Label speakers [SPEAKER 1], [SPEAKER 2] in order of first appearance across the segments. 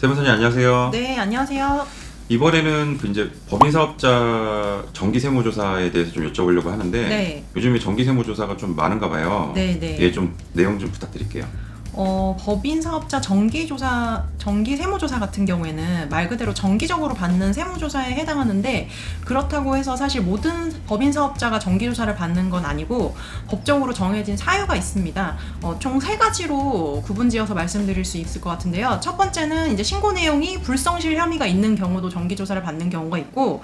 [SPEAKER 1] 세무사님 안녕하세요.
[SPEAKER 2] 네, 안녕하세요.
[SPEAKER 1] 이번에는 이제 법인사업자 정기세무조사에 대해서 좀 여쭤보려고 하는데
[SPEAKER 2] 네.
[SPEAKER 1] 요즘에 정기세무조사가 좀 많은가 봐요.
[SPEAKER 2] 네, 네.
[SPEAKER 1] 예, 좀 내용 좀 부탁드릴게요.
[SPEAKER 2] 법인 사업자 정기 세무조사 같은 경우에는 말 그대로 정기적으로 받는 세무조사에 해당하는데, 그렇다고 해서 사실 모든 법인 사업자가 정기조사를 받는 건 아니고 법적으로 정해진 사유가 있습니다. 총 3가지로 구분지어서 말씀드릴 수 있을 것 같은데요. 첫 번째는 이제 신고 내용이 불성실 혐의가 있는 경우도 정기조사를 받는 경우가 있고,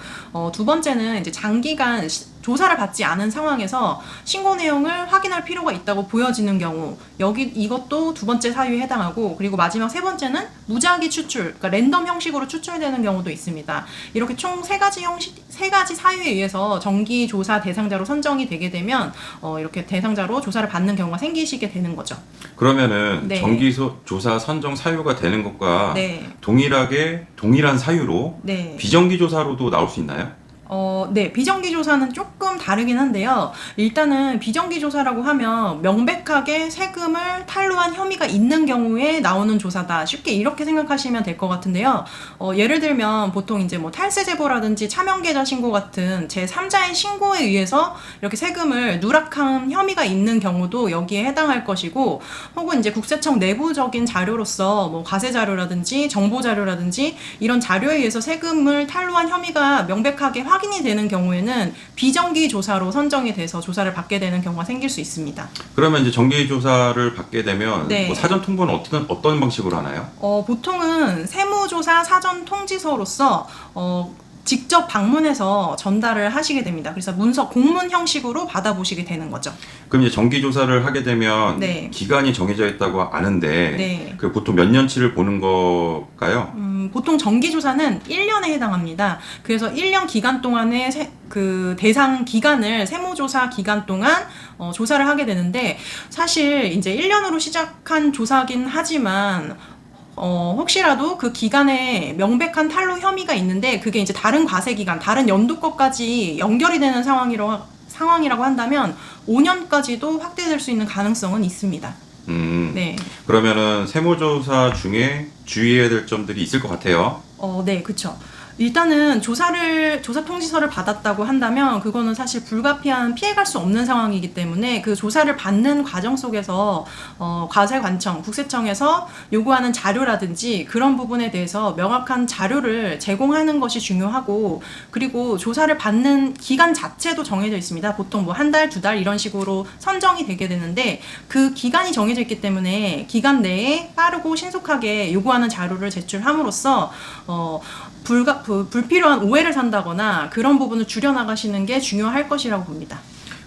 [SPEAKER 2] 두 번째는 이제 장기간 조사를 받지 않은 상황에서 신고 내용을 확인할 필요가 있다고 보여지는 경우, 이것도 두 번째 사유에 해당하고, 그리고 마지막 세 번째는 무작위 추출, 그러니까 랜덤 형식으로 추출되는 경우도 있습니다. 이렇게 총 3가지 사유에 의해서 정기 조사 대상자로 선정이 되게 되면 이렇게 대상자로 조사를 받는 경우가 생기시게 되는 거죠.
[SPEAKER 1] 그러면은
[SPEAKER 2] 네.
[SPEAKER 1] 정기조사 선정 사유가 되는 것과
[SPEAKER 2] 네.
[SPEAKER 1] 동일한 사유로
[SPEAKER 2] 네.
[SPEAKER 1] 비정기조사로도 나올 수 있나요?
[SPEAKER 2] 네, 비정기조사는 조금 다르긴 한데요. 일단은 비정기조사라고 하면 명백하게 세금을 탈루한 혐의가 있는 경우에 나오는 조사다. 쉽게 이렇게 생각하시면 될 것 같은데요. 예를 들면 보통 이제 뭐 탈세 제보라든지 차명계좌 신고 같은 제3자의 신고에 의해서 이렇게 세금을 누락한 혐의가 있는 경우도 여기에 해당할 것이고, 혹은 이제 국세청 내부적인 자료로서 뭐 과세 자료라든지 정보 자료라든지 이런 자료에 의해서 세금을 탈루한 혐의가 명백하게 확인이 되는 경우에는 비정기 조사로 선정이 돼서 조사를 받게 되는 경우가 생길 수 있습니다.
[SPEAKER 1] 그러면 이제 정기조사를 받게 되면
[SPEAKER 2] 네.
[SPEAKER 1] 뭐 사전 통보는 어떤 방식으로 하나요?
[SPEAKER 2] 보통은 세무조사 사전 통지서로서 직접 방문해서 전달을 하시게 됩니다. 그래서 문서 공문 형식으로 받아보시게 되는 거죠.
[SPEAKER 1] 그럼 이제 정기조사를 하게 되면
[SPEAKER 2] 네.
[SPEAKER 1] 기간이 정해져 있다고 아는데
[SPEAKER 2] 네.
[SPEAKER 1] 그 보통 몇 년치를 보는 걸까요?
[SPEAKER 2] 보통 정기조사는 1년에 해당합니다. 그래서 1년 기간 동안의 그 대상 기간을 세무조사 기간 동안 조사를 하게 되는데, 사실 이제 1년으로 시작한 조사긴 하지만 혹시라도 그 기간에 명백한 탈루 혐의가 있는데 그게 이제 다른 과세 기간, 다른 연도 것까지 연결이 되는 상황이라고 한다면 5년까지도 확대될 수 있는 가능성은 있습니다. 네.
[SPEAKER 1] 그러면은 세무조사 중에 주의해야 될 점들이 있을 것 같아요.
[SPEAKER 2] 네, 그쵸. 일단은 조사 통지서를 받았다고 한다면 그거는 사실 불가피한 피해갈 수 없는 상황이기 때문에 그 조사를 받는 과정 속에서 과세관청, 국세청에서 요구하는 자료라든지 그런 부분에 대해서 명확한 자료를 제공하는 것이 중요하고, 그리고 조사를 받는 기간 자체도 정해져 있습니다. 보통 뭐 한 달, 2달 이런 식으로 선정이 되게 되는데, 그 기간이 정해져 있기 때문에 기간 내에 빠르고 신속하게 요구하는 자료를 제출함으로써 불필요한 오해를 산다거나 그런 부분을 줄여나가시는 게 중요할 것이라고 봅니다.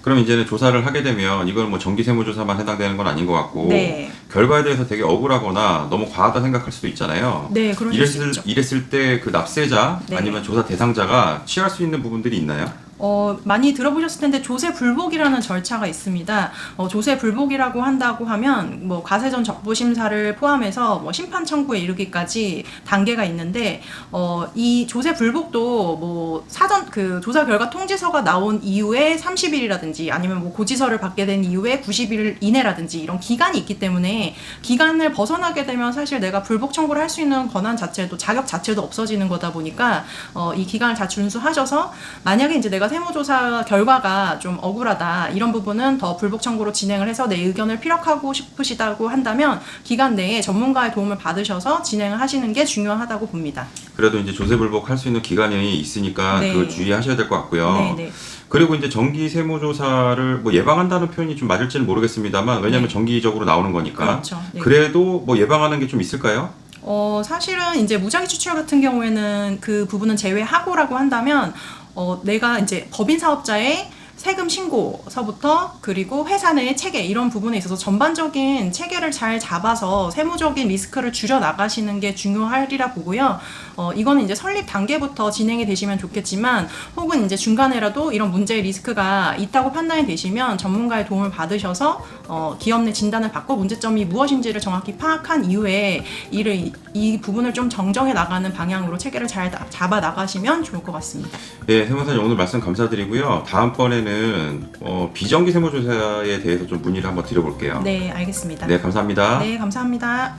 [SPEAKER 1] 그럼 이제는 조사를 하게 되면 이건 뭐 정기세무조사만 해당되는 건 아닌 것 같고,
[SPEAKER 2] 네.
[SPEAKER 1] 결과에 대해서 되게 억울하거나 너무 과하다 생각할 수도 있잖아요.
[SPEAKER 2] 네, 그럴 수 있죠.
[SPEAKER 1] 이랬을 때 그 납세자
[SPEAKER 2] 네.
[SPEAKER 1] 아니면 조사 대상자가 취할 수 있는 부분들이 있나요?
[SPEAKER 2] 많이 들어보셨을 텐데 조세 불복이라는 절차가 있습니다. 조세 불복이라고 한다고 하면 뭐 과세전 적부 심사를 포함해서 뭐 심판 청구에 이르기까지 단계가 있는데, 이 조세 불복도 뭐 사전 그 조사 결과 통지서가 나온 이후에 30일이라든지 아니면 뭐 고지서를 받게 된 이후에 90일 이내라든지 이런 기간이 있기 때문에, 기간을 벗어나게 되면 사실 내가 불복 청구를 할 수 있는 권한 자체도, 자격 자체도 없어지는 거다 보니까 이 기간을 다 준수하셔서, 만약에 이제 내가 세무조사 결과가 좀 억울하다, 이런 부분은 더 불복 청구로 진행을 해서 내 의견을 피력하고 싶으시다고 한다면 기간 내에 전문가의 도움을 받으셔서 진행을 하시는 게 중요하다고 봅니다.
[SPEAKER 1] 그래도 이제 조세불복 할 수 있는 기간이 있으니까
[SPEAKER 2] 네.
[SPEAKER 1] 그걸 주의하셔야 될 것 같고요.
[SPEAKER 2] 네, 네.
[SPEAKER 1] 그리고 이제 정기 세무조사를 뭐 예방한다는 표현이 좀 맞을지는 모르겠습니다만, 왜냐하면
[SPEAKER 2] 네.
[SPEAKER 1] 정기적으로 나오는 거니까.
[SPEAKER 2] 그렇죠. 네.
[SPEAKER 1] 그래도 뭐 예방하는 게 좀 있을까요?
[SPEAKER 2] 사실은 이제 무작위 추출 같은 경우에는 그 부분은 제외하고라고 한다면, 내가 이제 법인 사업자의 세금 신고서부터 그리고 회사 내의 체계, 이런 부분에 있어서 전반적인 체계를 잘 잡아서 세무적인 리스크를 줄여 나가시는 게 중요하리라 보고요. 이거는 이제 설립 단계부터 진행이 되시면 좋겠지만, 혹은 이제 중간에라도 이런 문제의 리스크가 있다고 판단이 되시면 전문가의 도움을 받으셔서 기업 내 진단을 받고 문제점이 무엇인지를 정확히 파악한 이후에 이 부분을 좀 정정해 나가는 방향으로 체계를 잘 잡아 나가시면 좋을 것 같습니다.
[SPEAKER 1] 네, 세무사님 오늘 말씀 감사드리고요. 다음번에는 비정기 세무조사에 대해서 좀 문의를 한번 드려볼게요.
[SPEAKER 2] 네, 알겠습니다.
[SPEAKER 1] 네, 감사합니다.
[SPEAKER 2] 네, 감사합니다.